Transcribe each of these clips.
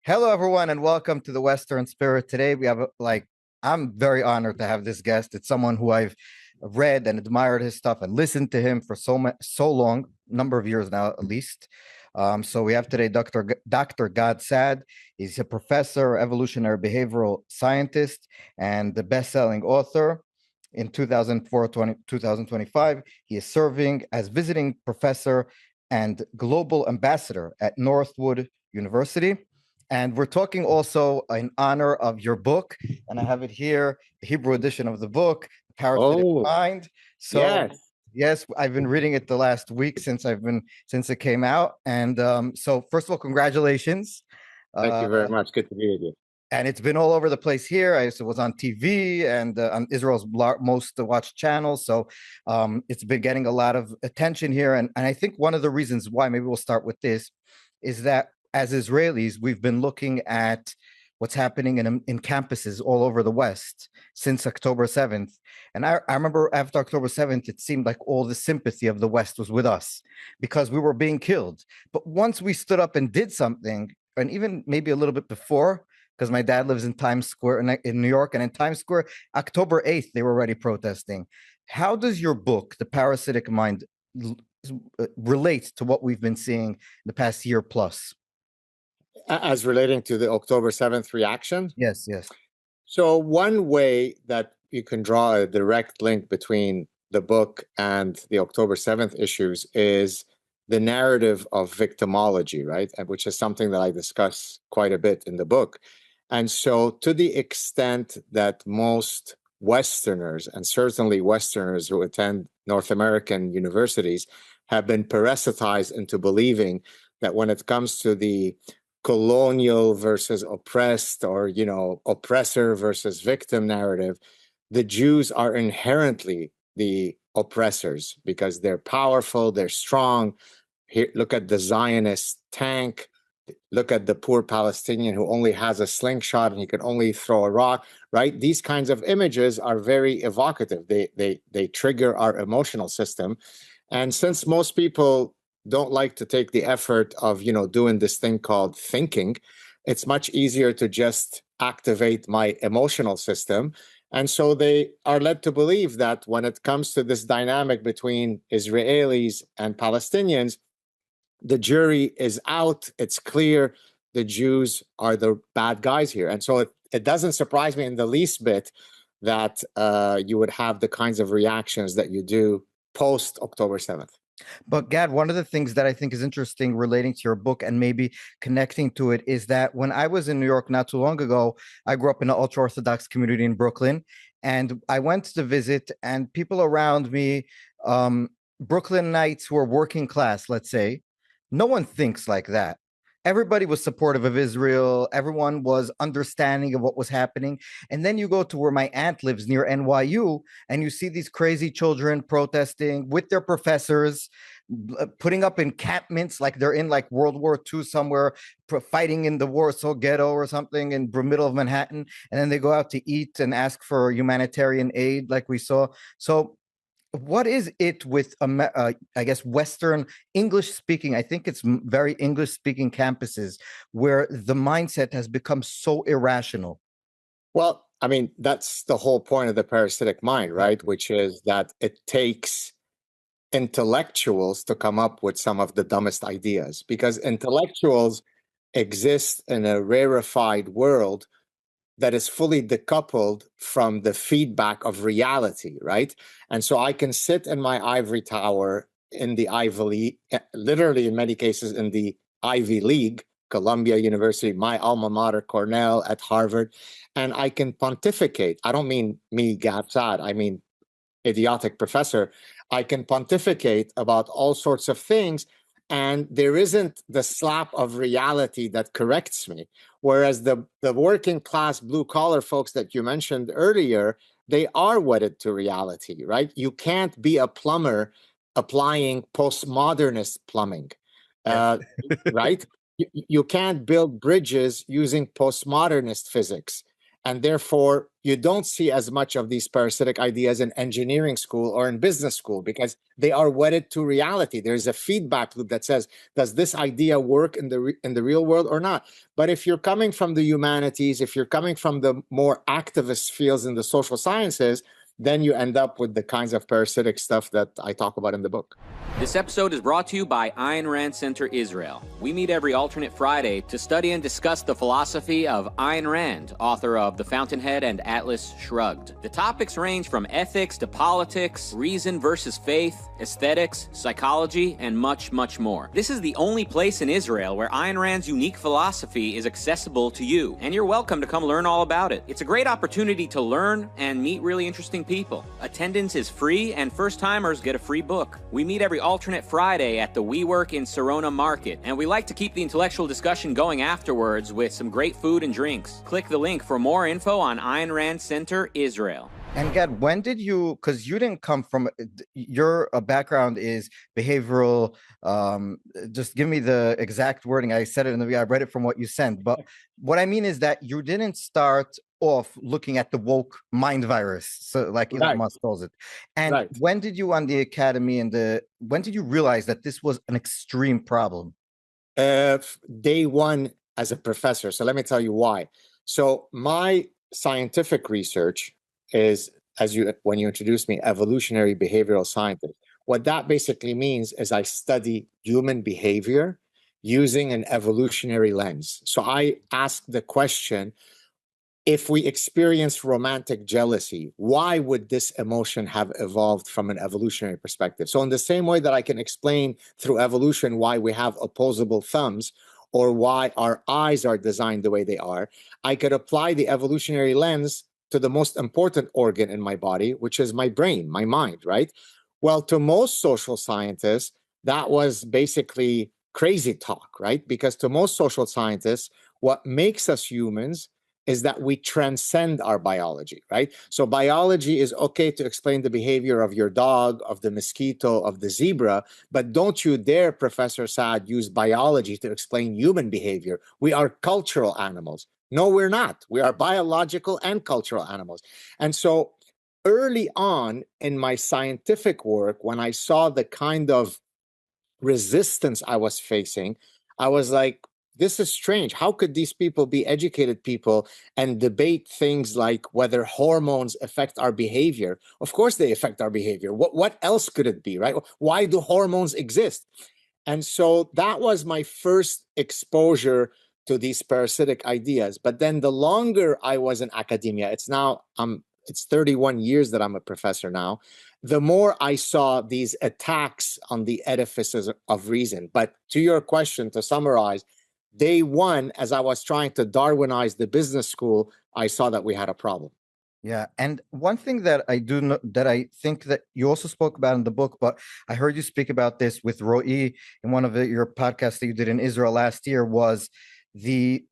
Hello, everyone, and welcome to the Western Spirit. Today, we have I'm very honored to have this guest. It's someone who I've read and admired his stuff and listened to him for so long, number of years now at least. So we have today Dr. God Saad. He's a professor, evolutionary behavioral scientist, and the best-selling author. In 2025, he is serving as visiting professor and global ambassador at Northwood University. And we're talking also in honor of your book, and I have it here, the Hebrew edition of the book, Parasitic Oh, Mind. So yes. yes, I've been reading it the last week since it came out. And so first of all, congratulations. Thank Uh, you very much. Good to be with you. and it's been all over the place here. I was on TV and on Israel's most watched channel. So it's been getting a lot of attention here. And I think one of the reasons why, maybe we'll start with this, is that as Israelis, we've been looking at what's happening in campuses all over the West since October 7th. And I remember after October 7th, it seemed like all the sympathy of the West was with us because we were being killed. But once we stood up and did something, and even maybe a little bit before, because my dad lives in Times Square in New York, and in Times Square, October 8th, they were already protesting. How does your book, The Parasitic Mind, relate to what we've been seeing the past year plus? As relating to the October 7th reaction. Yes, yes. So, one way that you can draw a direct link between the book and the October 7th issues is the narrative of victimology, right? Which is something that I discuss quite a bit in the book. And so, to the extent that most Westerners, and certainly Westerners who attend North American universities, have been parasitized into believing that when it comes to the colonial versus oppressed, or oppressor versus victim narrative, the Jews are inherently the oppressors because they're powerful, they're strong. Here, look at the Zionist tank. Look at the poor Palestinian who only has a slingshot and he can only throw a rock, right? These kinds of images are very evocative. They trigger our emotional system. And since most people don't like to take the effort of, doing this thing called thinking, it's much easier to just activate my emotional system. And so they are led to believe that when it comes to this dynamic between Israelis and Palestinians, the jury is out. It's clear the Jews are the bad guys here. And so it doesn't surprise me in the least bit that you would have the kinds of reactions that you do post October 7th. But Gad, one of the things that I think is interesting relating to your book and maybe connecting to it is that when I was in New York not too long ago, I grew up in an ultra-Orthodox community in Brooklyn, and I went to visit, and people around me, Brooklynites who are working class, let's say, no one thinks like that. Everybody was supportive of Israel. Everyone was understanding of what was happening. And then you go to where my aunt lives near NYU, and you see these crazy children protesting with their professors, putting up encampments like they're in like World War II somewhere, fighting in the Warsaw Ghetto or something in the middle of Manhattan. And then they go out to eat and ask for humanitarian aid, like we saw. So what is it with I guess Western English speaking, I think it's very English speaking campuses where the mindset has become so irrational? Well, I mean, that's the whole point of the parasitic mind, right? Which is that it takes intellectuals to come up with some of the dumbest ideas, because intellectuals exist in a rarefied world that is fully decoupled from the feedback of reality, right? And so I can sit in my ivory tower in the Ivy League, literally in many cases in the Ivy League, Columbia University, my alma mater, Cornell, at Harvard, and I can pontificate. I don't mean me, Gab Saad, I mean idiotic professor. I can pontificate about all sorts of things, and there isn't the slap of reality that corrects me. Whereas the working class blue collar folks that you mentioned earlier, they are wedded to reality, right? You can't be a plumber applying postmodernist plumbing, Yes. uh, right? You can't build bridges using postmodernist physics. And therefore, you don't see as much of these parasitic ideas in engineering school or in business school because they are wedded to reality. There's a feedback loop that says, does this idea work in the real world or not? But if you're coming from the humanities, if you're coming from the more activist fields in the social sciences, then you end up with the kinds of parasitic stuff that I talk about in the book. This episode is brought to you by Ayn Rand Center Israel. We meet every alternate Friday to study and discuss the philosophy of Ayn Rand, author of The Fountainhead and Atlas Shrugged. The topics range from ethics to politics, reason versus faith, aesthetics, psychology, and much, much more. This is the only place in Israel where Ayn Rand's unique philosophy is accessible to you, and you're welcome to come learn all about it. It's a great opportunity to learn and meet really interesting people. Attendance is free, and first-timers get a free book. We meet every alternate Friday at the WeWork in Sarona Market, and we like to keep the intellectual discussion going afterwards with some great food and drinks. Click the link for more info on Ayn Rand Center Israel. And Gad, when did you, because you didn't come from, your background is behavioral, just give me the exact wording. I said it in the, I read it from what you sent, but what I mean is that you didn't start off looking at the woke mind virus, so like Elon Musk calls it. And when did you on the academy and when did you realize that this was an extreme problem? Day one as a professor. So let me tell you why. So my scientific research is, when you introduced me, evolutionary behavioral scientist. What that basically means is I study human behavior using an evolutionary lens. So I ask the question, if we experience romantic jealousy, why would this emotion have evolved from an evolutionary perspective? So in the same way that I can explain through evolution why we have opposable thumbs or why our eyes are designed the way they are, I could apply the evolutionary lens to the most important organ in my body, which is my brain, my mind, right? Well, to most social scientists, that was basically crazy talk, right? Because to most social scientists, what makes us humans is that we transcend our biology, right? So biology is okay to explain the behavior of your dog, of the mosquito, of the zebra, but don't you dare, Professor Saad, use biology to explain human behavior. We are cultural animals. No, we're not. We are biological and cultural animals. And so early on in my scientific work, when I saw the kind of resistance I was facing, I was like, this is strange. How could these people be educated people and debate things like whether hormones affect our behavior? Of course they affect our behavior. What else could it be, right? Why do hormones exist? And so that was my first exposure to these parasitic ideas. But then the longer I was in academia, it's 31 years that I'm a professor now, the more I saw these attacks on the edifices of reason. But to your question, to summarize, day one, as I was trying to Darwinize the business school, I saw that we had a problem. Yeah, and one thing that I do know, that I think that you also spoke about in the book, but I heard you speak about this with Ro'i in one of your podcasts that you did in Israel last year, was the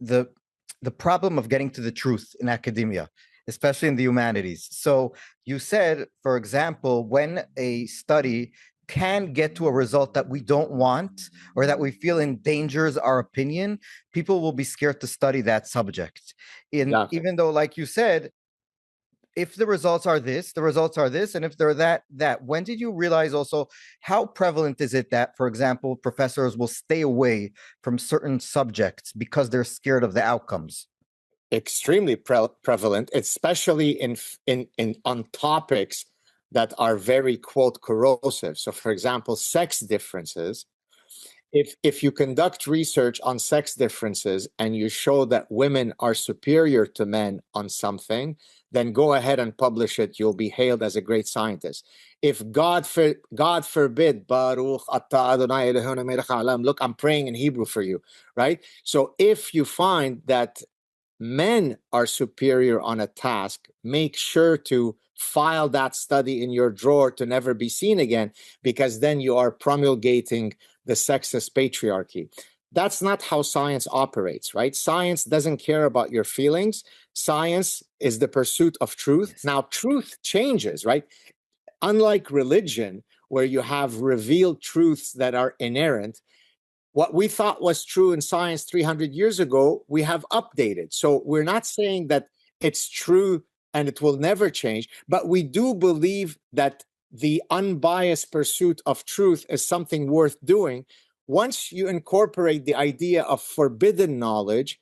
problem of getting to the truth in academia, especially in the humanities. So you said, for example, when a study can get to a result that we don't want or that we feel endangers our opinion, people will be scared to study that subject. Even though, like you said, if the results are this, the results are this, and if they're that. When did you realize also how prevalent is it that, for example, professors will stay away from certain subjects because they're scared of the outcomes? Extremely prevalent, especially on topics that are very, quote, corrosive. So, for example, sex differences. If you conduct research on sex differences and you show that women are superior to men on something, then go ahead and publish it. You'll be hailed as a great scientist. If God forbid, Baruch atah Adonai Eloheinu melech haolam, look, I'm praying in Hebrew for you, right? So if you find that men are superior on a task, make sure to file that study in your drawer to never be seen again, because then you are promulgating the sexist patriarchy. That's not how science operates, right? Science doesn't care about your feelings. Science is the pursuit of truth. Now, truth changes, right? Unlike religion, where you have revealed truths that are inerrant, what we thought was true in science 300 years ago, we have updated. So we're not saying that it's true and it will never change. But we do believe that the unbiased pursuit of truth is something worth doing. Once you incorporate the idea of forbidden knowledge,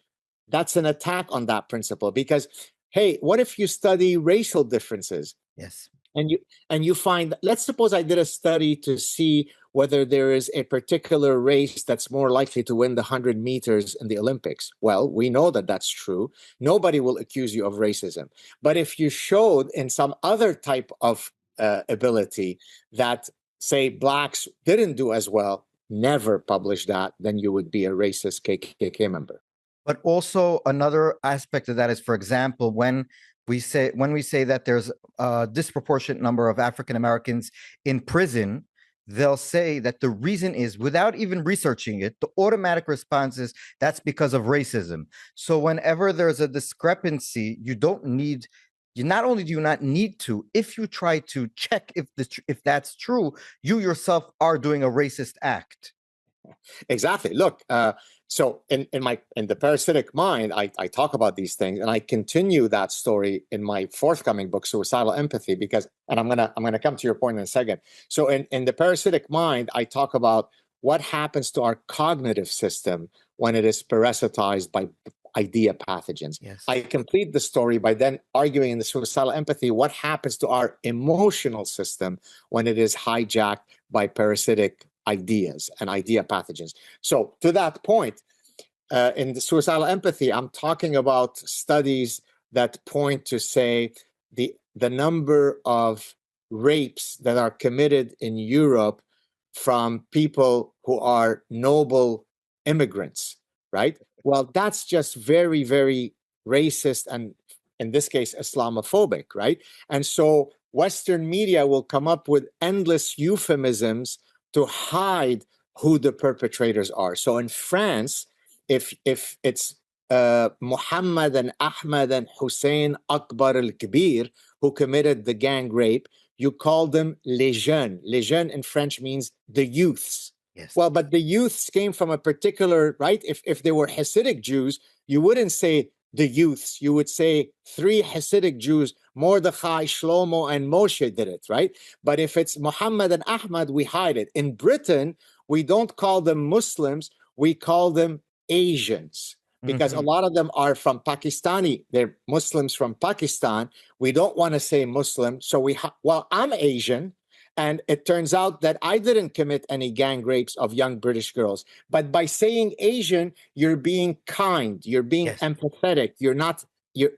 that's an attack on that principle. Because, hey, what if you study racial differences? Yes. And you find, let's suppose I did a study to see whether there is a particular race that's more likely to win the 100 meters in the Olympics. Well, we know that that's true. Nobody will accuse you of racism. But if you showed in some other type of ability that, say, blacks didn't do as well, never publish that, then you would be a racist KKK member. But also another aspect of that is, for example, when we say that there's a disproportionate number of African Americans in prison, they'll say that the reason is, without even researching it, the automatic response is that's because of racism. So whenever there's a discrepancy, you not only do you not need to, if you try to check if that's true, you yourself are doing a racist act. Exactly. Look, so in the Parasitic Mind, I talk about these things, and I continue that story in my forthcoming book, Suicidal Empathy, because, and I'm gonna come to your point in a second. So in the Parasitic Mind, I talk about what happens to our cognitive system when it is parasitized by idea pathogens. Yes. I complete the story by then arguing in the Suicidal Empathy what happens to our emotional system when it is hijacked by parasitic ideas and idea pathogens. So to that point, in the Suicidal Empathy, I'm talking about studies that point to, say, the number of rapes that are committed in Europe from people who are noble immigrants, right? Well, that's just very, very racist and, in this case, Islamophobic, right? And so Western media will come up with endless euphemisms to hide who the perpetrators are. So in France, if it's Muhammad and Ahmed and Hussein Akbar al-Kabir who committed the gang rape, you call them les jeunes. Les jeunes in French means the youths. Yes. Well, but the youths came from a particular, right? If they were Hasidic Jews, you wouldn't say the youths. You would say 3 Hasidic Jews, Mordechai, Shlomo, and Moshe did it, right? But if it's Muhammad and Ahmad, we hide it. In Britain, we don't call them Muslims, we call them Asians, because a lot of them are from Pakistani. They're Muslims from Pakistan. We don't want to say Muslim, so well, I'm Asian, and it turns out that I didn't commit any gang rapes of young British girls. But by saying Asian, you're being kind, you're being empathetic,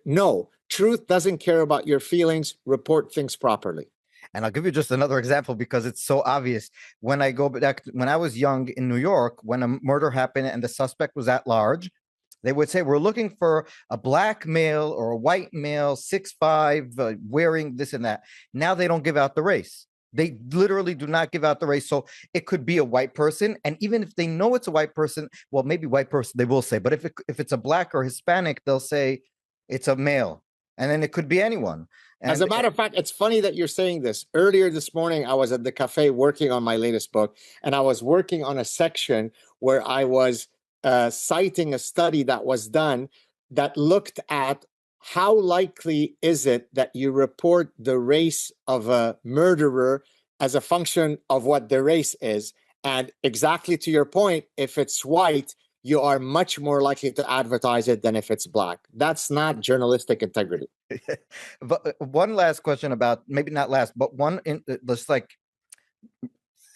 no, truth doesn't care about your feelings, report things properly. And I'll give you just another example because it's so obvious. When I go back, when I was young in New York, when a murder happened and the suspect was at large, they would say, we're looking for a black male or a white male, 6'5", wearing this and that. Now they don't give out the race. They literally do not give out the race. So it could be a white person. And even if they know it's a white person, well, maybe white person, they will say. But if it's a black or Hispanic, they'll say it's a male. And then it could be anyone. And as a matter of fact, it's funny that you're saying this. Earlier this morning, I was at the cafe working on my latest book, and I was working on a section where I was citing a study that was done that looked at how likely is it that you report the race of a murderer as a function of what the race is. And exactly to your point, if it's white, you are much more likely to advertise it than if it's black. That's not journalistic integrity. But one last question about, maybe not last, but just like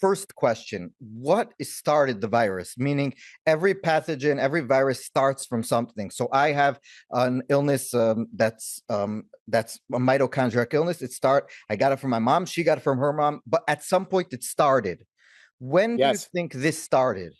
first question, what started the virus? Meaning every pathogen, every virus starts from something. So I have an illness that's a mitochondrial illness. I got it from my mom. She got it from her mom. But at some point it started. When do you think this started?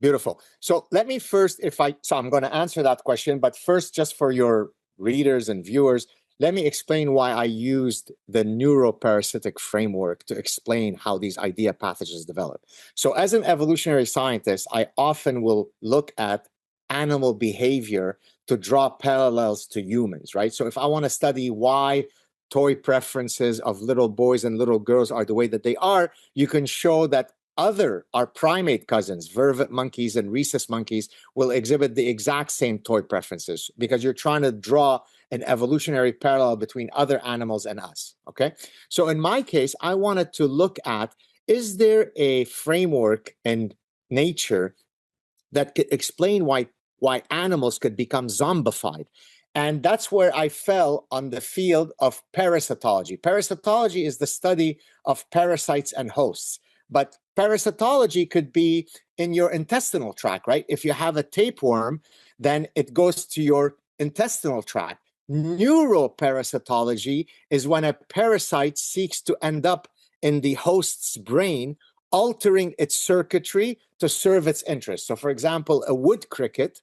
Beautiful. So let me first, so I'm going to answer that question, but first, just for your readers and viewers, let me explain why I used the neuroparasitic framework to explain how these idea pathogens develop. So as an evolutionary scientist, I often will look at animal behavior to draw parallels to humans, right? So if I want to study why toy preferences of little boys and little girls are the way that they are, you can show that our primate cousins, vervet monkeys and rhesus monkeys, will exhibit the exact same toy preferences because you're trying to draw an evolutionary parallel between other animals and us, okay? So in my case, I wanted to look at, is there a framework in nature that could explain why animals could become zombified? And that's where I fell on the field of parasitology. Parasitology is the study of parasites and hosts. But parasitology could be in your intestinal tract, right? If you have a tapeworm, then it goes to your intestinal tract. Neuroparasitology is when a parasite seeks to end up in the host's brain, altering its circuitry to serve its interests. So, for example, a wood cricket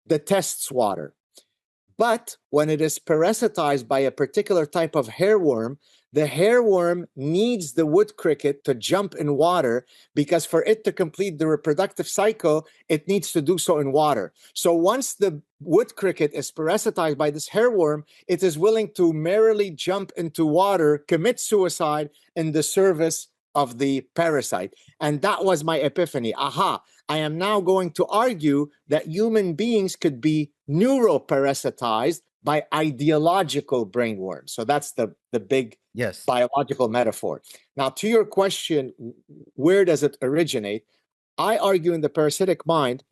detests water. But when it is parasitized by a particular type of hairworm, the hairworm needs the wood cricket to jump in water, because for it to complete the reproductive cycle, it needs to do so in water. So once the wood cricket is parasitized by this hairworm, it is willing to merrily jump into water, commit suicide in the service of the parasite. And that was my epiphany. Aha, I am now going to argue that human beings could be neuroparasitized by ideological brainworms. So that's the big biological metaphor. Now, to your question, where does it originate? I argue in the parasitic mind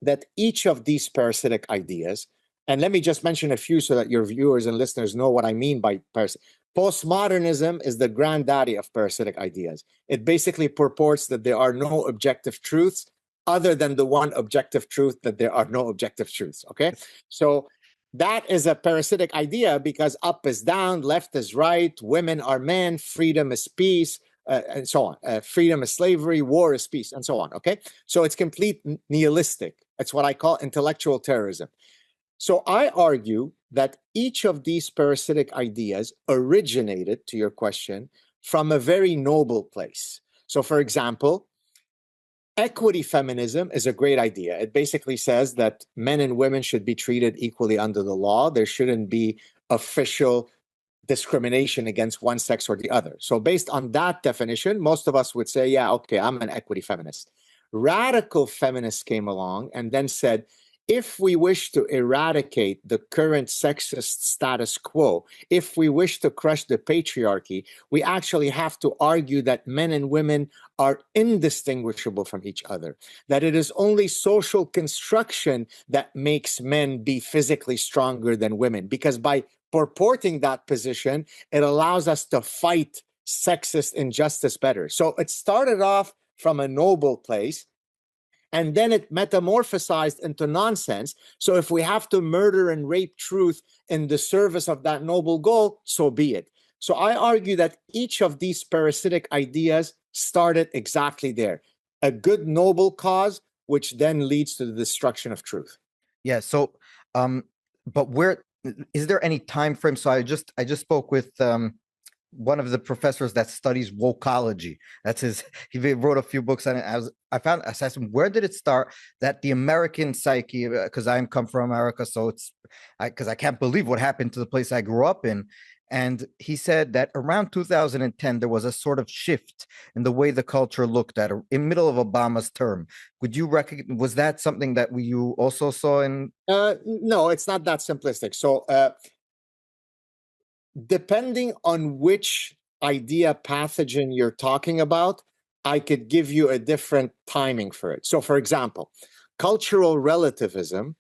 that each of these parasitic ideas, and let me just mention a few so that your viewers and listeners know what I mean by parasitic. Postmodernism is the granddaddy of parasitic ideas. It basically purports that there are no objective truths other than the one objective truth that there are no objective truths, okay? So that is a parasitic idea, because up is down, left is right, women are men, freedom is peace, and so on. Freedom is slavery, war is peace, and so on, okay? So it's complete nihilistic. It's what I call intellectual terrorism. So I argue that each of these parasitic ideas originated, to your question, from a very noble place. So, for example, equity feminism is a great idea. It basically says that men and women should be treated equally under the law. There shouldn't be official discrimination against one sex or the other. So based on that definition, most of us would say, yeah, okay, I'm an equity feminist. Radical feminists came along and then said, if we wish to eradicate the current sexist status quo, if we wish to crush the patriarchy, we actually have to argue that men and women are indistinguishable from each other, that it is only social construction that makes men be physically stronger than women, because by purporting that position, it allows us to fight sexist injustice better. So it started off from a noble place, and then it metamorphosized into nonsense. So if we have to murder and rape truth in the service of that noble goal, so be it. So I argue that each of these parasitic ideas started exactly there. A good noble cause, which then leads to the destruction of truth. Yeah. So, but where is there any time frame? So I just spoke with one of the professors that studies wokeology. That's his. He wrote a few books on it. I asked him, where did it start that the American psyche? Because I come from America, so it's because I can't believe what happened to the place I grew up in. And he said that around 2010, there was a sort of shift in the way the culture looked at in the middle of Obama's term. Would you recognize, was that something that you also saw in? No, it's not that simplistic. So depending on which idea pathogen you're talking about, I could give you a different timing for it. So for example, cultural relativism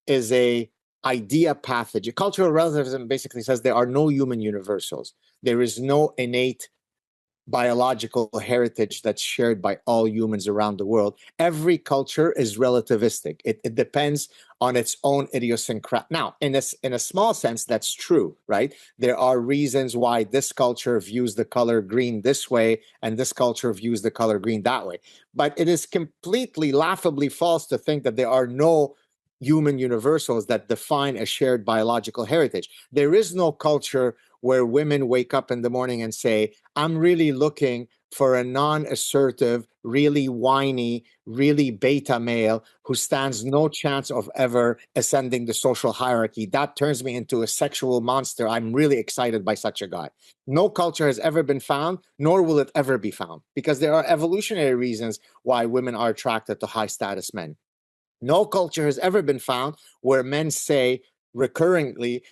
is a idea pathogen. Cultural relativism basically says there are no human universals. There is no innate biological heritage that's shared by all humans around the world. Every culture is relativistic. It depends on its own idiosyncratic. Now, in a small sense, that's true, right? There are reasons why this culture views the color green this way and this culture views the color green that way. But it is completely laughably false to think that there are no human universals that define a shared biological heritage. There is no culture where women wake up in the morning and say, I'm really looking for a non-assertive, really whiny, really beta male who stands no chance of ever ascending the social hierarchy. That turns me into a sexual monster. I'm really excited by such a guy. No culture has ever been found, nor will it ever be found, because there are evolutionary reasons why women are attracted to high status men. No culture has ever been found where men say recurrently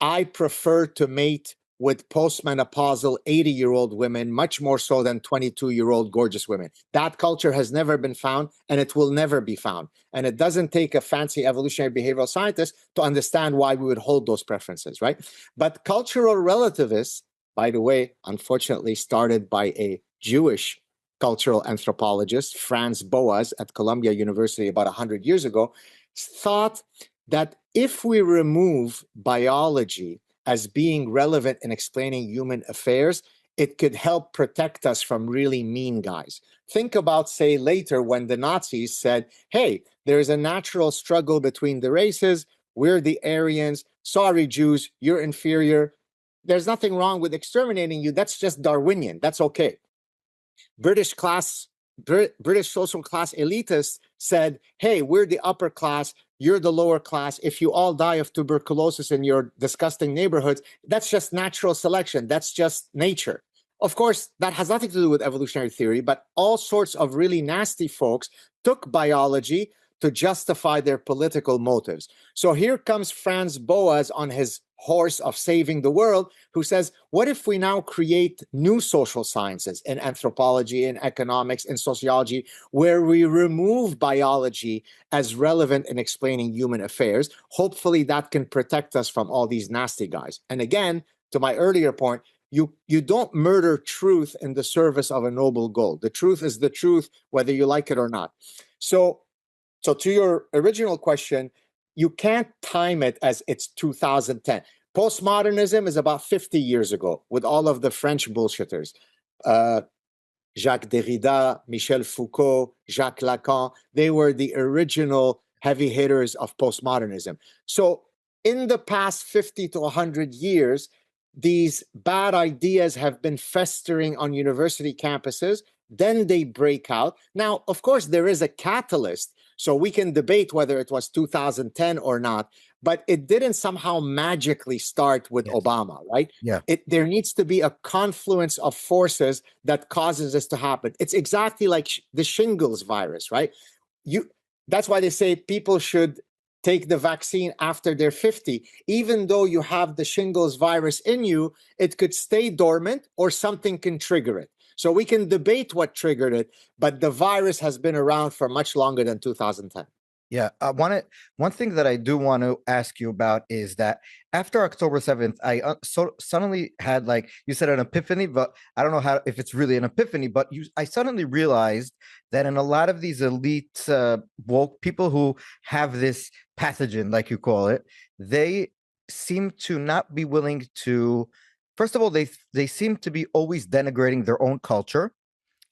I prefer to mate with postmenopausal 80-year-old women, much more so than 22-year-old gorgeous women. That culture has never been found, and it will never be found. And it doesn't take a fancy evolutionary behavioral scientist to understand why we would hold those preferences, right? But cultural relativists, by the way, unfortunately started by a Jewish cultural anthropologist, Franz Boas, at Columbia University about 100 years ago, thought that if we remove biology as being relevant in explaining human affairs, it could help protect us from really mean guys. Think about, say, later when the Nazis said, hey, there's a natural struggle between the races. We're the Aryans. Sorry, Jews, you're inferior. There's nothing wrong with exterminating you. That's just Darwinian. That's okay. British social class elitists said, hey, we're the upper class, you're the lower class. If you all die of tuberculosis in your disgusting neighborhoods, that's just natural selection. That's just nature. Of course, that has nothing to do with evolutionary theory, but all sorts of really nasty folks took biology to justify their political motives. So here comes Franz Boas on his horse of saving the world, who says, what if we now create new social sciences in anthropology, in economics, in sociology, where we remove biology as relevant in explaining human affairs? Hopefully that can protect us from all these nasty guys. And again, to my earlier point, you don't murder truth in the service of a noble goal. The truth is the truth, whether you like it or not. So to your original question, you can't time it as it's 2010. Postmodernism is about 50 years ago with all of the French bullshitters. Jacques Derrida, Michel Foucault, Jacques Lacan, they were the original heavy hitters of postmodernism. So in the past 50 to 100 years, these bad ideas have been festering on university campuses. Then they break out. Now, of course, there is a catalyst. So we can debate whether it was 2010 or not, but it didn't somehow magically start with Obama, right? Yeah. There needs to be a confluence of forces that causes this to happen. It's exactly like the shingles virus, right? That's why they say people should take the vaccine after they're 50. Even though you have the shingles virus in you, it could stay dormant or something can trigger it. So we can debate what triggered it, but the virus has been around for much longer than 2010. Yeah, one thing that I do want to ask you about is that after October 7th, I suddenly had, like you said, an epiphany, but I don't know if it's really an epiphany, but I suddenly realized that in a lot of these elite woke people who have this pathogen, like you call it, they seem to not be willing to. First of all, they seem to be always denigrating their own culture.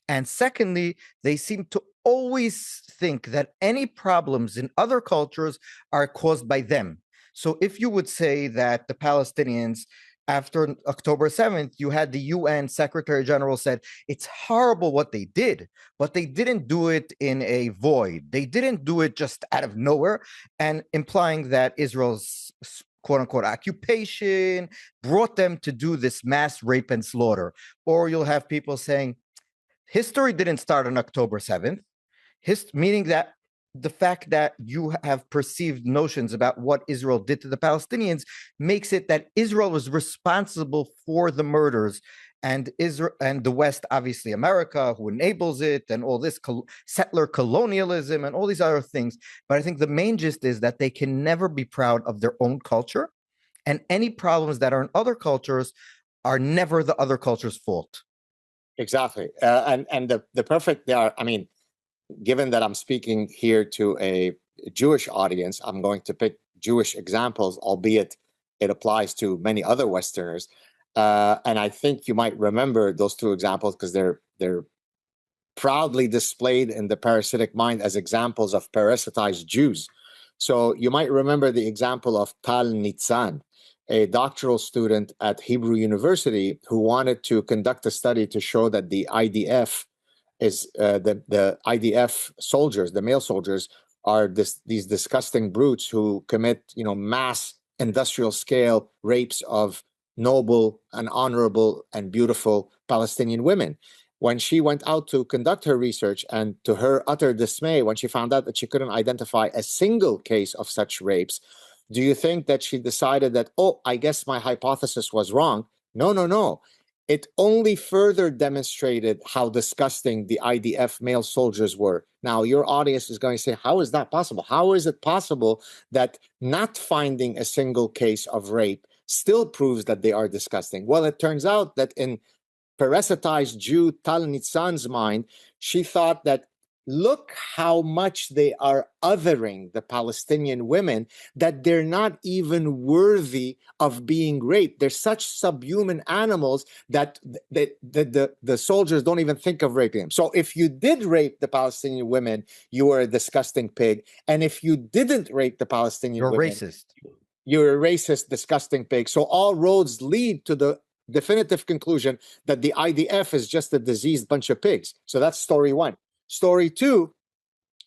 And secondly, they seem to always think that any problems in other cultures are caused by them. So if you would say that the Palestinians, after October 7th, you had the UN Secretary General said, it's horrible what they did, but they didn't do it in a void. They didn't do it just out of nowhere, and implying that Israel's quote unquote occupation brought them to do this mass rape and slaughter. Or you'll have people saying, history didn't start on October 7th, meaning that the fact that you have perceived notions about what Israel did to the Palestinians makes it that Israel was responsible for the murders, and Israel and the West, obviously America, who enables it, and all this settler colonialism and all these other things. But I think the main gist is that they can never be proud of their own culture, and any problems that are in other cultures are never the other culture's fault. Exactly. And the perfect there, I mean, given that I'm speaking here to a Jewish audience, I'm going to pick Jewish examples, albeit it applies to many other Westerners. And I think you might remember those two examples because they're proudly displayed in the parasitic mind as examples of parasitized Jews. So you might remember the example of Tal Nitzan, a doctoral student at Hebrew University who wanted to conduct a study to show that the IDF is the IDF soldiers, the male soldiers, are these disgusting brutes who commit, mass industrial scale rapes of noble and honorable and beautiful Palestinian women. When she went out to conduct her research, and to her utter dismay, when she found out that she couldn't identify a single case of such rapes, Do you think that she decided that, oh, I guess my hypothesis was wrong? No, no, no. It only further demonstrated how disgusting the IDF male soldiers were. Now, your audience is going to say, how is that possible? How is it possible that not finding a single case of rape still proves that they are disgusting? Well, it turns out that in parasitized Jew Tal Nitzan's mind, she thought that look how much they are othering the Palestinian women, that they're not even worthy of being raped. They're such subhuman animals that the soldiers don't even think of raping them. So if you did rape the Palestinian women, you were a disgusting pig. And if you didn't rape the Palestinian You're women, racist. you're a racist, disgusting pig. So all roads lead to the definitive conclusion that the IDF is just a diseased bunch of pigs. So that's story one. Story two,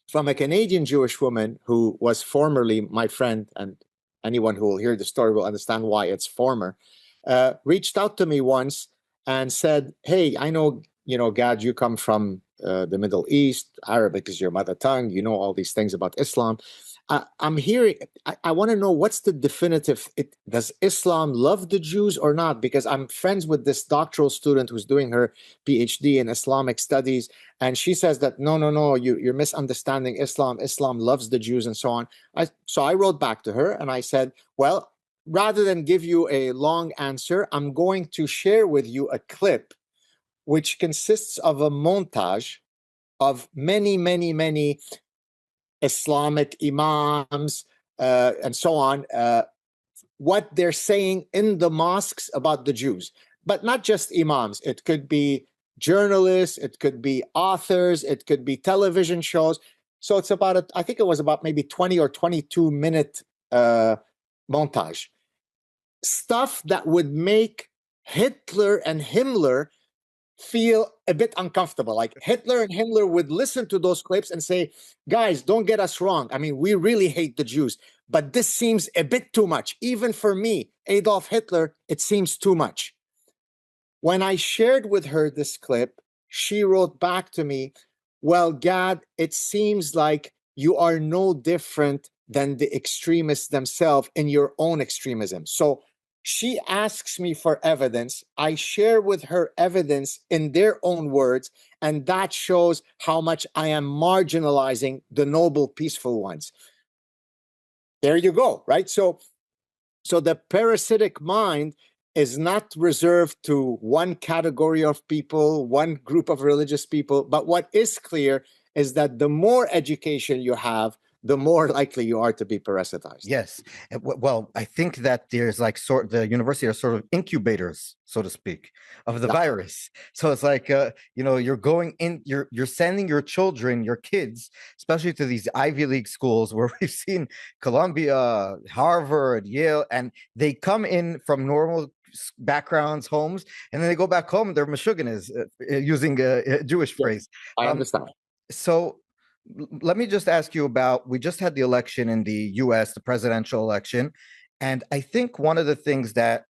from a Canadian Jewish woman who was formerly my friend, and anyone who will hear the story will understand why it's former, reached out to me once and said, hey, I know, Gad, you come from the Middle East. Arabic is your mother tongue. You know all these things about Islam. I'm hearing, I want to know what's the definitive, does Islam love the Jews or not? Because I'm friends with this doctoral student who's doing her PhD in Islamic studies. And she says that, no, you're misunderstanding Islam. Islam loves the Jews and so on. So I wrote back to her and I said, well, rather than give you a long answer, I'm going to share with you a clip which consists of a montage of many, many, many Islamic imams and so on, what they're saying in the mosques about the Jews. But not just imams. It could be journalists, it could be authors, it could be television shows. So it's about, I think it was about maybe 20 or 22-minute montage. Stuff that would make Hitler and Himmler feel a bit uncomfortable. Like Hitler and Himmler would listen to those clips and say, guys, don't get us wrong. I mean, we really hate the Jews, but this seems a bit too much. Even for me, Adolf Hitler, it seems too much. When I shared with her this clip, she wrote back to me, well, Gad, it seems like you are no different than the extremists themselves in your own extremism. So she asks me for evidence. I share with her evidence in their own words, and that shows how much I am marginalizing the noble, peaceful ones. There you go, right? So the parasitic mind is not reserved to one category of people, one group of religious people, but what is clear is that the more education you have, the more likely you are to be parasitized. Yes. Well, I think that there's like the university are sort of incubators, so to speak, of the virus. So it's like, you're going in, you're sending your children, your kids, especially to these Ivy League schools where we've seen Columbia, Harvard, Yale, and they come in from normal backgrounds, homes, and then they go back home. They're Meshuggahs, using a Jewish phrase. I understand. So let me just ask you about, we just had the election in the US, the presidential election. And I think one of the things that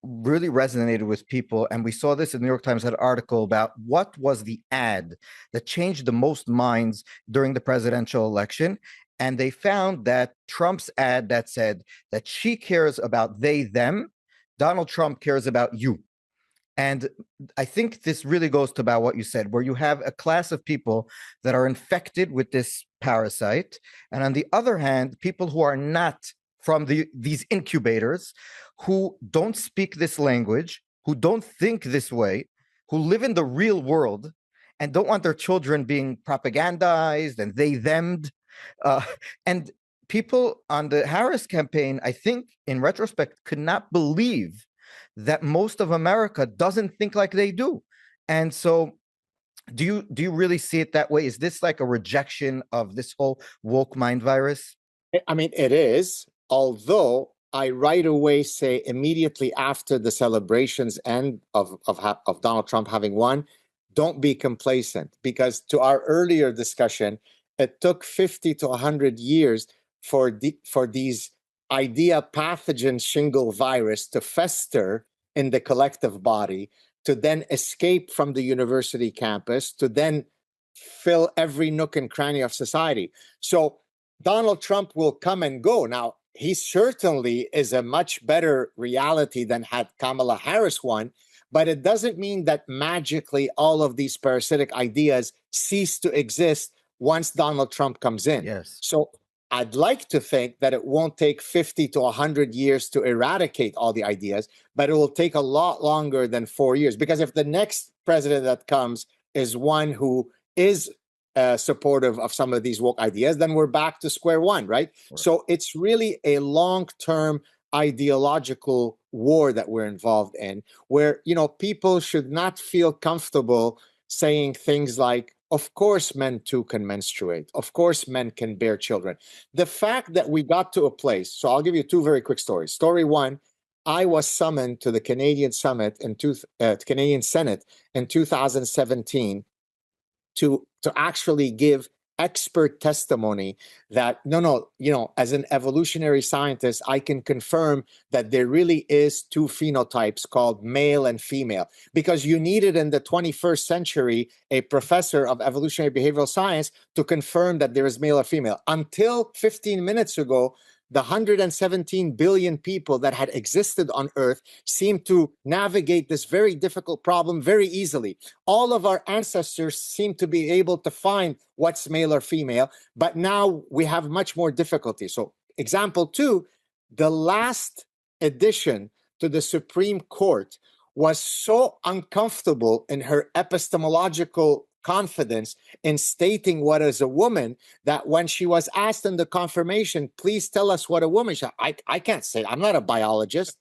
really resonated with people, and we saw this in the New York Times had an article about what was the ad that changed the most minds during the presidential election. And they found that Trump's ad that said that she cares about they, them, Donald Trump cares about you. And I think this really goes to about what you said, where you have a class of people that are infected with this parasite. And on the other hand, people who are not from these incubators, who don't speak this language, who don't think this way, who live in the real world and don't want their children being propagandized and they them'd. And people on the Harris campaign, I think in retrospect, could not believe that most of America doesn't think like they do. And so do you really see it that way? Is this like a rejection of this whole woke mind virus? I mean, it is, although I right away say immediately after the celebrations end of Donald Trump having won, don't be complacent, because to our earlier discussion, it took 50 to 100 years for these idea pathogen shingle virus to fester in the collective body, to then escape from the university campus, to then fill every nook and cranny of society. So Donald Trump will come and go. Now, he certainly is a much better reality than had Kamala Harris won, but it doesn't mean that magically all of these parasitic ideas cease to exist once Donald Trump comes in. Yes. So I'd like to think that it won't take 50 to 100 years to eradicate all the ideas, but it will take a lot longer than 4 years. Because if the next president that comes is one who is supportive of some of these woke ideas, then we're back to square one, right? So it's really a long-term ideological war that we're involved in, where, you know, people should not feel comfortable saying things like, of course men too can menstruate, of course men can bear children. The fact that we got to a place, so I'll give you two very quick stories. Story one, I was summoned to the Canadian Summit Canadian Senate in 2017 to actually give expert testimony that no, you know, as an evolutionary scientist, I can confirm that there really is two phenotypes called male and female, because you needed in the 21st century a professor of evolutionary behavioral science to confirm that there is male or female. Until 15 minutes ago, the 117 billion people that had existed on Earth seemed to navigate this very difficult problem very easily. All of our ancestors seem to be able to find what's male or female, but now we have much more difficulty. So, example two, the last addition to the Supreme Court was so uncomfortable in her epistemological confidence in stating what is a woman that when she was asked in the confirmation, please tell us what a woman is, I can't say, I'm not a biologist.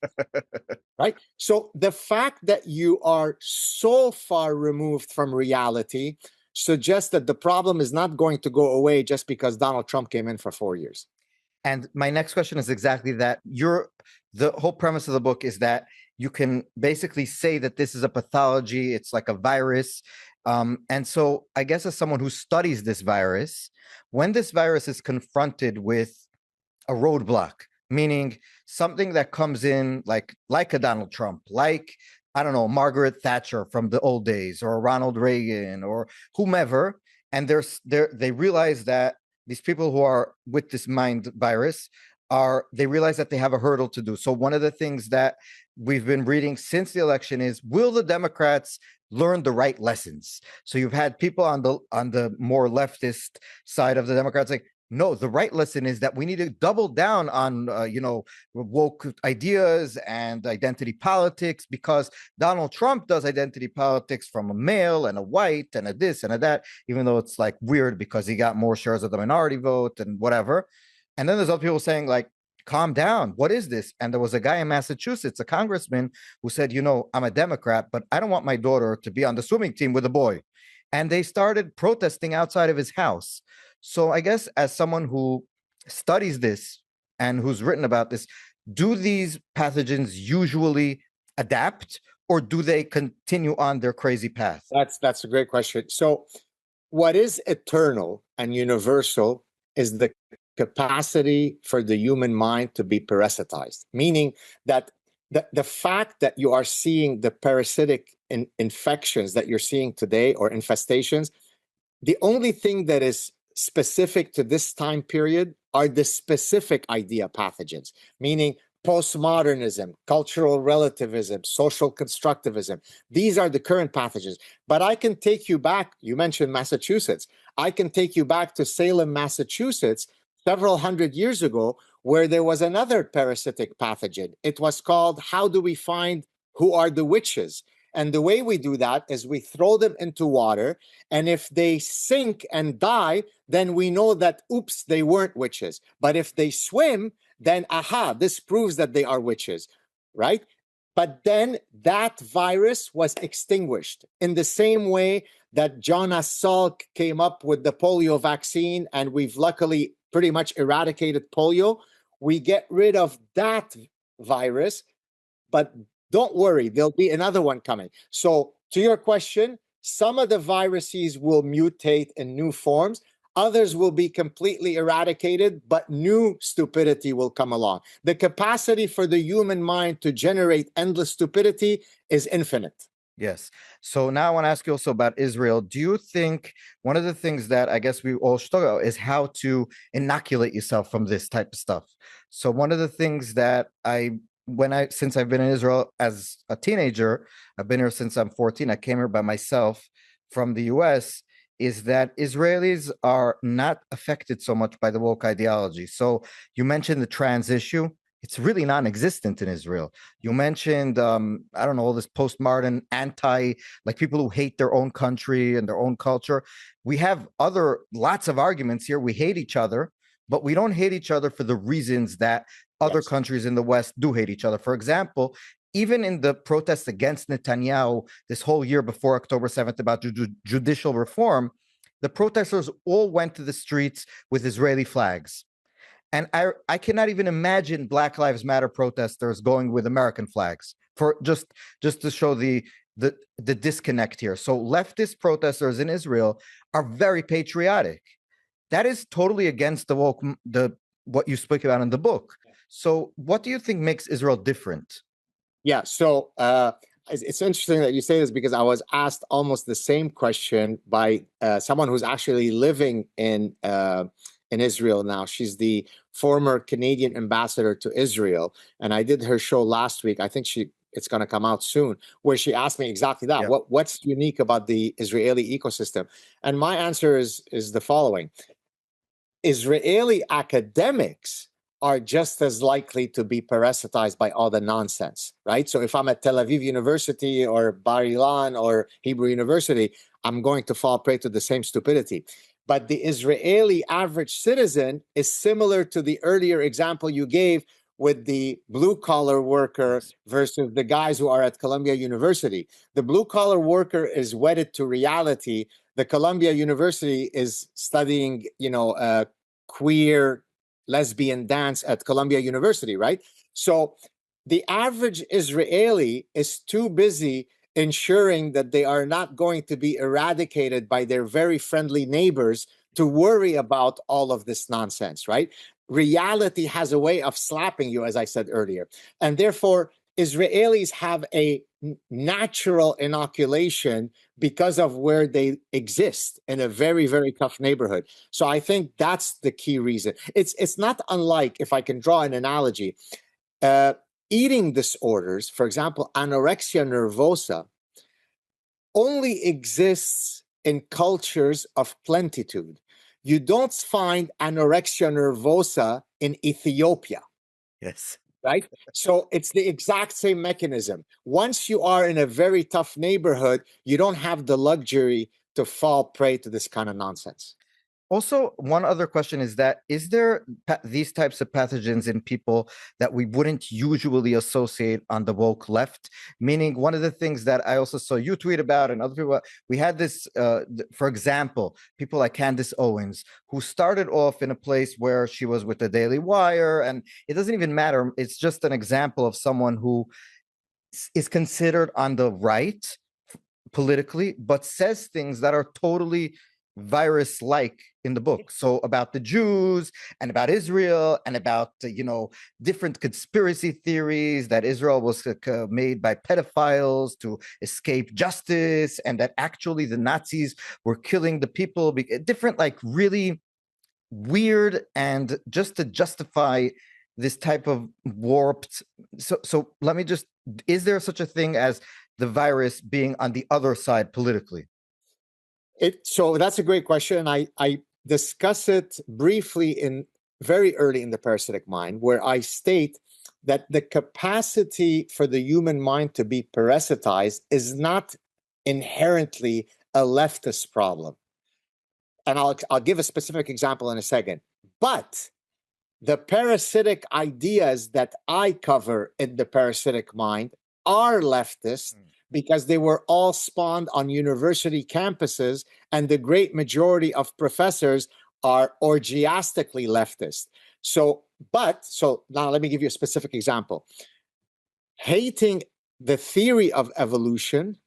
Right? So the fact that you are so far removed from reality suggests that the problem is not going to go away just because Donald Trump came in for 4 years. And my next question is exactly that. The whole premise of the book is that you can basically say that this is a pathology, it's like a virus. And so I guess as someone who studies this virus, when this virus is confronted with a roadblock, meaning something that comes in like a Donald Trump, like, I don't know, Margaret Thatcher from the old days, or Ronald Reagan, or whomever, and they realize that these people who are with this mind virus they realize that they have a hurdle to do. So one of the things that we've been reading since the election is, will the Democrats learn the right lessons? So you've had people on the more leftist side of the Democrats like, no, the right lesson is that we need to double down on, woke ideas and identity politics, because Donald Trump does identity politics from a male and a white and a this and a that, even though it's like weird because he got more shares of the minority vote and whatever. And then there's other people saying like, calm down, what is this? And there was a guy in Massachusetts, a congressman, who said, I'm a Democrat, but I don't want my daughter to be on the swimming team with a boy. And they started protesting outside of his house. So I guess as someone who studies this and who's written about this, do these pathogens usually adapt, or do they continue on their crazy path? That's a great question. So what is eternal and universal is the capacity for the human mind to be parasitized, meaning that the fact that you are seeing the parasitic infections that you're seeing today, or infestations, the only thing that is specific to this time period are the specific idea pathogens, meaning postmodernism, cultural relativism, social constructivism. These are the current pathogens. But I can take you back, you mentioned Massachusetts, I can take you back to Salem, Massachusetts, several hundred years ago, where there was another parasitic pathogen. It was called, how do we find who are the witches? And the way we do that is we throw them into water, and if they sink and die, then we know that, oops, they weren't witches. But if they swim, then, aha, this proves that they are witches, right? But then that virus was extinguished in the same way that Jonas Salk came up with the polio vaccine, and we've luckily pretty much eradicated polio. We get rid of that virus, but don't worry, there'll be another one coming. So to your question, some of the viruses will mutate in new forms. Others will be completely eradicated, but new stupidity will come along. The capacity for the human mind to generate endless stupidity is infinite. Yes. So now I want to ask you also about Israel. Do you think one of the things that I guess we all struggle is how to inoculate yourself from this type of stuff? So one of the things that since I've been in Israel as a teenager, I've been here since I'm 14. I came here by myself from the US, is that Israelis are not affected so much by the woke ideology. So you mentioned the trans issue. It's really non-existent in Israel. You mentioned, I don't know, all this postmodern like people who hate their own country and their own culture. We have lots of arguments here. We hate each other, but we don't hate each other for the reasons that other Yes. countries in the West do hate each other. For example, even in the protests against Netanyahu this whole year before October 7th about judicial reform, the protesters all went to the streets with Israeli flags. And I cannot even imagine Black Lives Matter protesters going with American flags for just to show the disconnect here. So leftist protesters in Israel are very patriotic. That is totally against the what you speak about in the book. So what do you think makes Israel different? Yeah, so it's interesting that you say this because I was asked almost the same question by someone who's actually living in Israel now. She's the former Canadian ambassador to Israel, and I did her show last week. I think it's going to come out soon, where she asked me exactly that. Yeah. What's unique about the Israeli ecosystem? And my answer is the following: Israeli academics are just as likely to be parasitized by all the nonsense, right? So if I'm at Tel Aviv University or Bar Ilan or Hebrew University, I'm going to fall prey to the same stupidity. But the Israeli average citizen is similar to the earlier example you gave with the blue-collar worker versus the guys who are at Columbia University. The blue-collar worker is wedded to reality. The Columbia University is studying, queer lesbian dance at Columbia University, right? So the average Israeli is too busy ensuring that they are not going to be eradicated by their very friendly neighbors to worry about all of this nonsense, right? Reality has a way of slapping you, as I said earlier. And therefore, Israelis have a natural inoculation because of where they exist in a very, very tough neighborhood. So I think that's the key reason. It's not unlike, if I can draw an analogy, eating disorders, for example, anorexia nervosa, only exists in cultures of plenitude. You don't find anorexia nervosa in Ethiopia. Yes. Right? So it's the exact same mechanism. Once you are in a very tough neighborhood, you don't have the luxury to fall prey to this kind of nonsense. Also, one other question is there these types of pathogens in people that we wouldn't usually associate on the woke left? Meaning, one of the things that I also saw you tweet about and other people, we had this, for example, people like Candace Owens, who started off in a place where she was with the Daily Wire, and it doesn't even matter. It's just an example of someone who is considered on the right politically, but says things that are totally virus-like in the book. So about the Jews and about Israel and about different conspiracy theories that Israel was made by pedophiles to escape justice, and that actually the Nazis were killing the people. Different, like really weird, and just to justify this type of warped. So let me just. Is there such a thing as the virus being on the other side politically? So that's a great question. I discuss it briefly in very early in the parasitic mind, where I state that the capacity for the human mind to be parasitized is not inherently a leftist problem. And I'll give a specific example in a second. But the parasitic ideas that I cover in the parasitic mind are leftist because they were all spawned on university campuses, and the great majority of professors are orgiastically leftist. So now let me give you a specific example. Hating the theory of evolution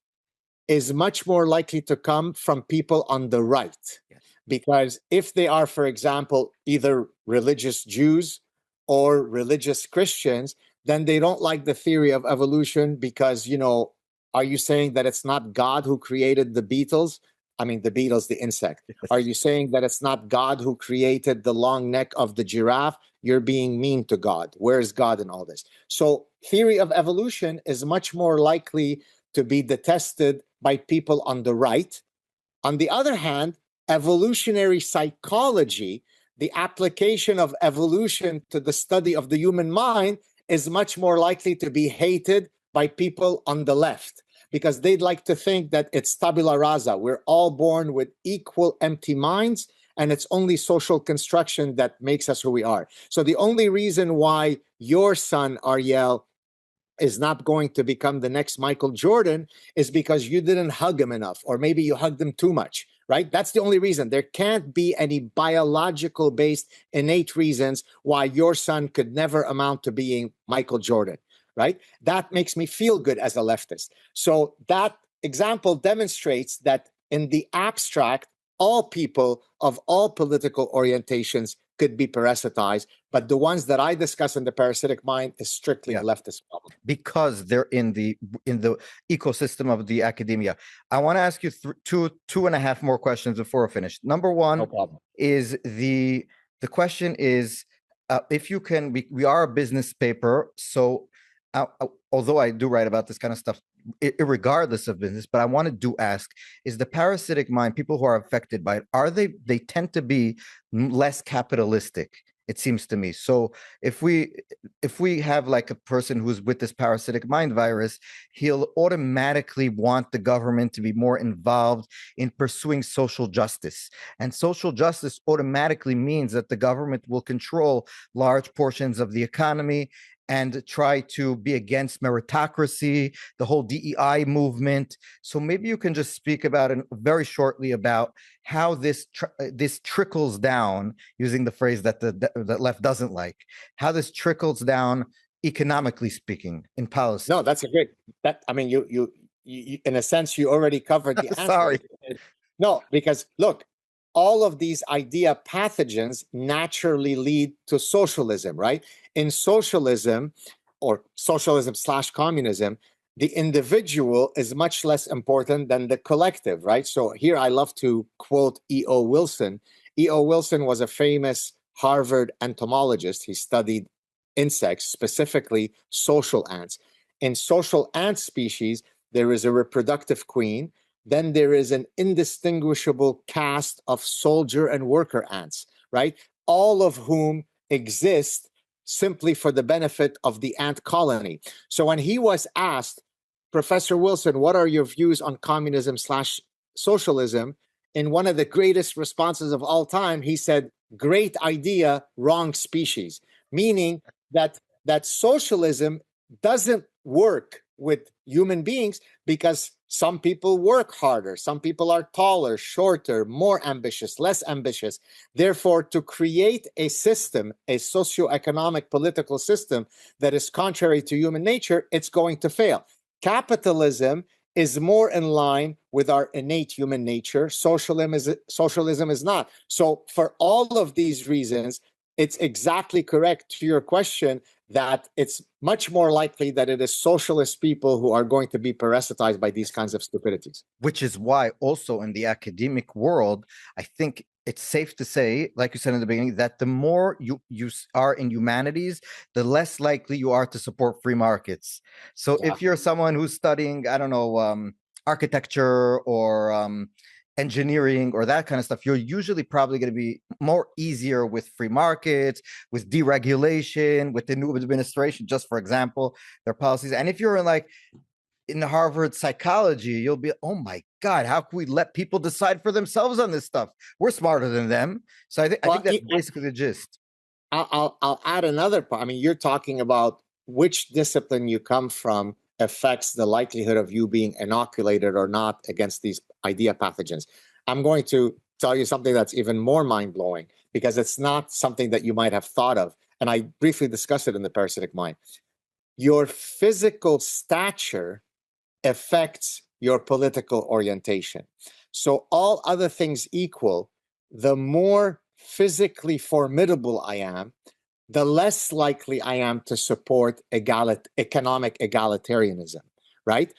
is much more likely to come from people on the right. Because if they are, for example, either religious Jews or religious Christians, then they don't like the theory of evolution because, Are you saying that it's not God who created the beetles? I mean, the beetles, the insect. Are you saying that it's not God who created the long neck of the giraffe? You're being mean to God. Where is God in all this? So theory of evolution is much more likely to be detested by people on the right. On the other hand, evolutionary psychology, the application of evolution to the study of the human mind, is much more likely to be hated by people on the left, because they'd like to think that it's tabula rasa. We're all born with equal empty minds, and it's only social construction that makes us who we are. So the only reason why your son, Ariel, is not going to become the next Michael Jordan is because you didn't hug him enough, or maybe you hugged him too much, right? That's the only reason. There can't be any biological based innate reasons why your son could never amount to being Michael Jordan, right? That makes me feel good as a leftist. So that example demonstrates that in the abstract, all people of all political orientations could be parasitized, but the ones that I discuss in the parasitic mind is strictly a leftist problem. Because they're in the ecosystem of the academia. I want to ask you two and a half more questions before we're finished. Number one, No problem. is the question is, if you can, we are a business paper, so although I do write about this kind of stuff regardless of business, but I want to do ask, is the parasitic mind, people who are affected by it, they tend to be less capitalistic, it seems to me. So if we have like a person who's with this parasitic mind virus, he'll automatically want the government to be more involved in pursuing social justice. And social justice automatically means that the government will control large portions of the economy and try to be against meritocracy, the whole DEI movement. So maybe you can just speak about it very shortly about how this trickles down, using the phrase that the left doesn't like, how this trickles down economically speaking in policy. No, that's a great. I mean, you in a sense you already covered the answer. Sorry. No, because look, all of these idea pathogens naturally lead to socialism, right? In socialism, or socialism/communism, the individual is much less important than the collective, right? So here I love to quote E.O. Wilson. E.O. Wilson was a famous Harvard entomologist. He studied insects, specifically social ants. In social ant species, there is a reproductive queen. Then there is an indistinguishable caste of soldier and worker ants, right? All of whom exist simply for the benefit of the ant colony. So when he was asked, Professor Wilson, what are your views on communism/socialism? In one of the greatest responses of all time, he said, great idea, wrong species, meaning that socialism doesn't work with human beings because some people work harder, some people are taller, shorter, more ambitious, less ambitious. Therefore, to create a system, a socioeconomic political system that is contrary to human nature, it's going to fail. Capitalism is more in line with our innate human nature. Socialism is not. So for all of these reasons, it's exactly correct to your question that it's much more likely that it is socialist people who are going to be parasitized by these kinds of stupidities. Which is why also in the academic world, I think it's safe to say, like you said in the beginning, that the more you are in humanities, the less likely you are to support free markets. So if you're someone who's studying, I don't know, architecture or engineering or that kind of stuff, you're usually probably going to be more easier with free markets, with deregulation, with the new administration, just for example, their policies. And if you're in the Harvard psychology, you'll be, oh my God, how can we let people decide for themselves on this stuff? We're smarter than them. So I think that's basically the gist. I'll add another part. I mean, you're talking about which discipline you come from affects the likelihood of you being inoculated or not against these idea pathogens. I'm going to tell you something that's even more mind-blowing because it's not something that you might have thought of. And I briefly discussed it in the parasitic mind. Your physical stature affects your political orientation. So all other things equal, the more physically formidable I am, the less likely I am to support economic egalitarianism, right?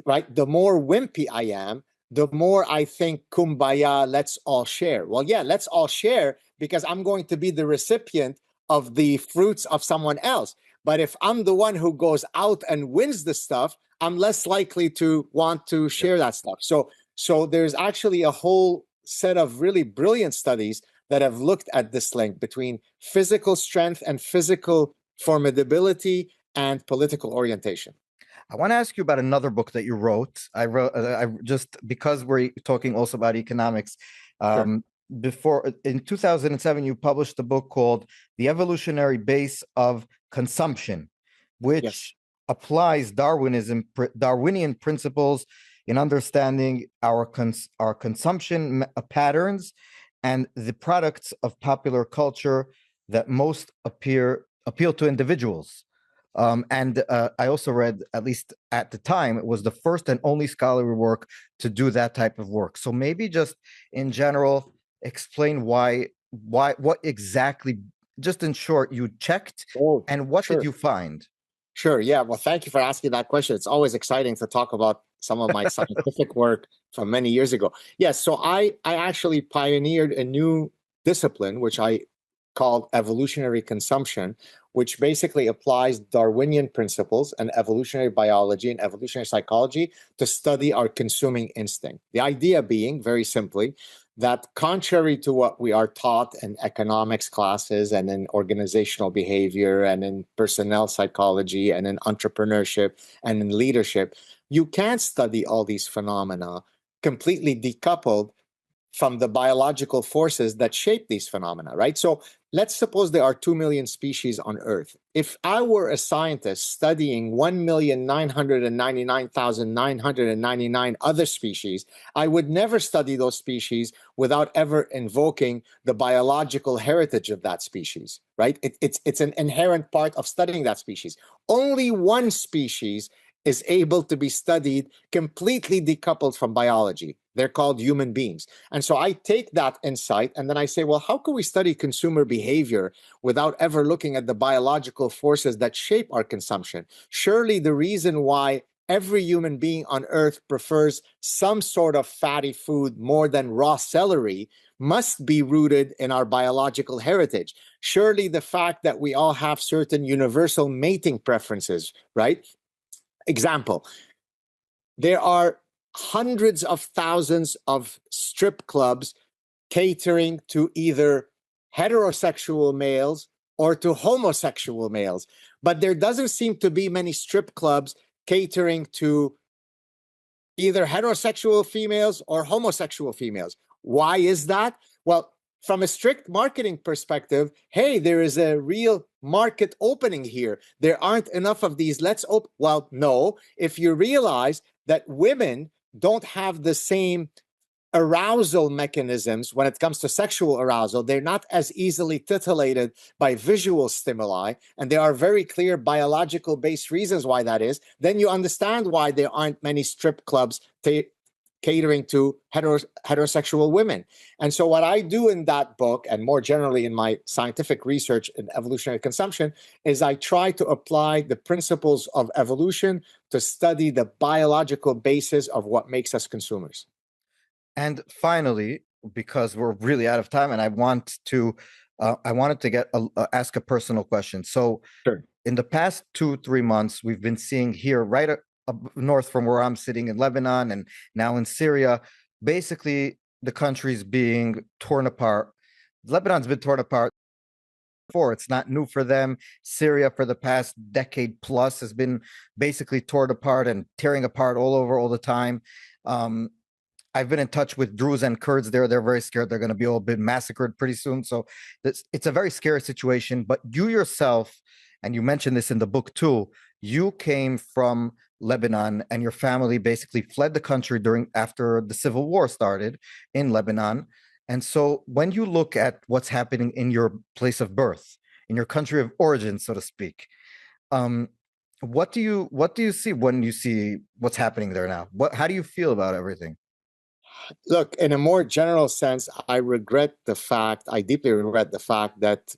right, the more wimpy I am, the more I think kumbaya, let's all share. Well, yeah, let's all share because I'm going to be the recipient of the fruits of someone else. But if I'm the one who goes out and wins the stuff, I'm less likely to want to share that stuff. So there's actually a whole set of really brilliant studies that have looked at this link between physical strength and physical formidability and political orientation. I want to ask you about another book that you wrote. I just because we're talking also about economics. Sure. Before in 2007, you published a book called "The Evolutionary Base of Consumption," Yes. which applies Darwinian principles in understanding our consumption patterns and the products of popular culture that most appeal to individuals. And I also read, at least at the time, it was the first and only scholarly work to do that type of work. So maybe just in general, explain what exactly, just in short, you checked, Oh, and what did sure. you find? Sure. Yeah. Well, thank you for asking that question. It's always exciting to talk about some of my scientific work from many years ago. Yes. So I actually pioneered a new discipline, which I called evolutionary consumption, which basically applies Darwinian principles and evolutionary biology and evolutionary psychology to study our consuming instinct. The idea being, very simply, that contrary to what we are taught in economics classes and in organizational behavior and in personnel psychology and in entrepreneurship and in leadership, you can't study all these phenomena completely decoupled from the biological forces that shape these phenomena, right? So let's suppose there are 2 million species on Earth. If I were a scientist studying 1,999,999 other species, I would never study those species without ever invoking the biological heritage of that species, right? It's an inherent part of studying that species. Only one species is able to be studied completely decoupled from biology. They're called human beings. And so I take that insight and then I say, well, how can we study consumer behavior without ever looking at the biological forces that shape our consumption? Surely the reason why every human being on Earth prefers some sort of fatty food more than raw celery must be rooted in our biological heritage. Surely the fact that we all have certain universal mating preferences, right? Example, there are hundreds of thousands of strip clubs catering to either heterosexual males or to homosexual males. But there doesn't seem to be many strip clubs catering to either heterosexual females or homosexual females. Why is that? Well, from a strict marketing perspective, hey, there is a real market opening here. There aren't enough of these. Let's open. Well, no, if you realize that women don't have the same arousal mechanisms when it comes to sexual arousal, they're not as easily titillated by visual stimuli, and there are very clear biological based reasons why that is, then you understand why there aren't many strip clubs catering to heterosexual women. And so what I do in that book, and more generally in my scientific research in evolutionary consumption, is I try to apply the principles of evolution to study the biological basis of what makes us consumers. And finally, because we're really out of time, and I wanted to ask a personal question. So, Sure. in the past 2-3 months, we've been seeing here, right up north from where I'm sitting in Lebanon, and now in Syria, basically the country's being torn apart. Lebanon's been torn apart before. It's not new for them. Syria, for the past decade plus, has been basically torn apart and tearing apart all over all the time. Um, I've been in touch with Druze and Kurds there. They're very scared they're going to be all been massacred pretty soon. So it's a very scary situation. But you yourself, and you mentioned this in the book too, you came from Lebanon and your family basically fled the country after the civil war started in Lebanon. And so when you look at what's happening in your place of birth, in your country of origin, so to speak, um, what do you see when you see what's happening there now? How do you feel about everything? Look, in a more general sense, I deeply regret the fact that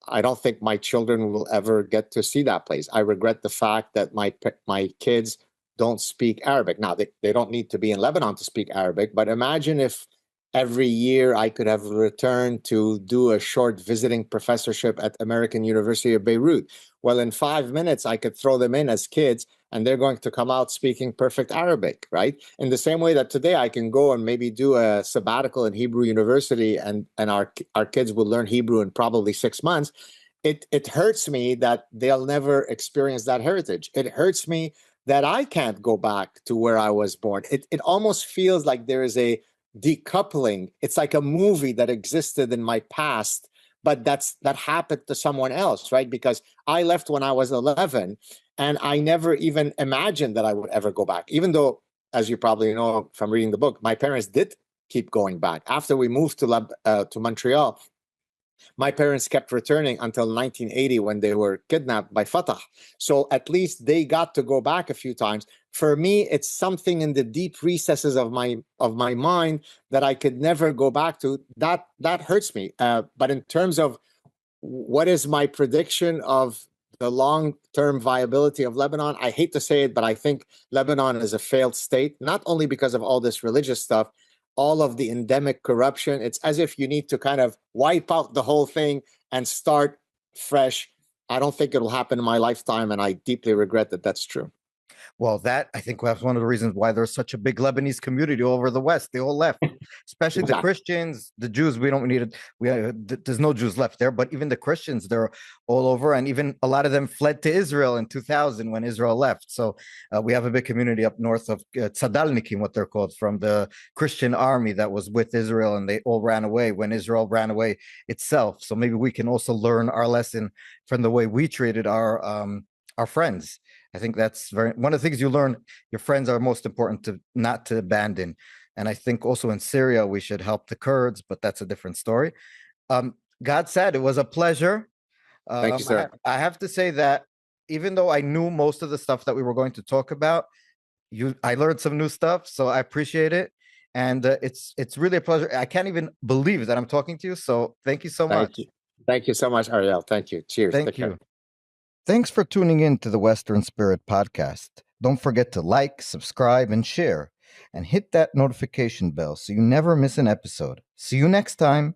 I don't think my children will ever get to see that place. I regret the fact that my kids don't speak Arabic. Now, they don't need to be in Lebanon to speak Arabic, but imagine if every year I could have returned to do a short visiting professorship at American University of Beirut. Well, in 5 minutes, I could throw them in as kids, and they're going to come out speaking perfect Arabic, right? In the same way that today I can go and maybe do a sabbatical in Hebrew University, and our kids will learn Hebrew in probably 6 months. It hurts me that they'll never experience that heritage. It hurts me that I can't go back to where I was born. It almost feels like there is a decoupling. It's like a movie that existed in my past, but that happened to someone else, right? Because I left when I was 11, and I never even imagined that I would ever go back. Even though, as you probably know from reading the book, my parents did keep going back. After we moved to Montreal, my parents kept returning until 1980 when they were kidnapped by Fatah. So at least they got to go back a few times. For me, it's something in the deep recesses of my mind that I could never go back to. That hurts me. But in terms of what is my prediction of the long-term viability of Lebanon, I hate to say it, but I think Lebanon is a failed state, not only because of all this religious stuff, all of the endemic corruption. It's as if you need to kind of wipe out the whole thing and start fresh. I don't think it'll happen in my lifetime, and I deeply regret that that's true. Well, that I think that's one of the reasons why there's such a big Lebanese community all over the West. They all left, especially the Christians, the Jews. We don't need it. There's no Jews left there, but even the Christians, they're all over, and even a lot of them fled to Israel in 2000 when Israel left. So we have a big community up north of Tzadalnikim, what they're called, from the Christian army that was with Israel, and they all ran away when Israel ran away itself. So maybe we can also learn our lesson from the way we treated our friends. I think that's one of the things you learn. Your friends are most important to not to abandon. And I think also in Syria, we should help the Kurds, but that's a different story. God said, it was a pleasure. Thank you, sir. I have to say that even though I knew most of the stuff that we were going to talk about, I learned some new stuff. So I appreciate it. And it's really a pleasure. I can't even believe that I'm talking to you. So thank you so much. Thank you so much, Ariel. Thank you. Cheers. Thank you. Thanks for tuning in to the Western Spirit Podcast. Don't forget to like, subscribe, and share, and hit that notification bell so you never miss an episode. See you next time.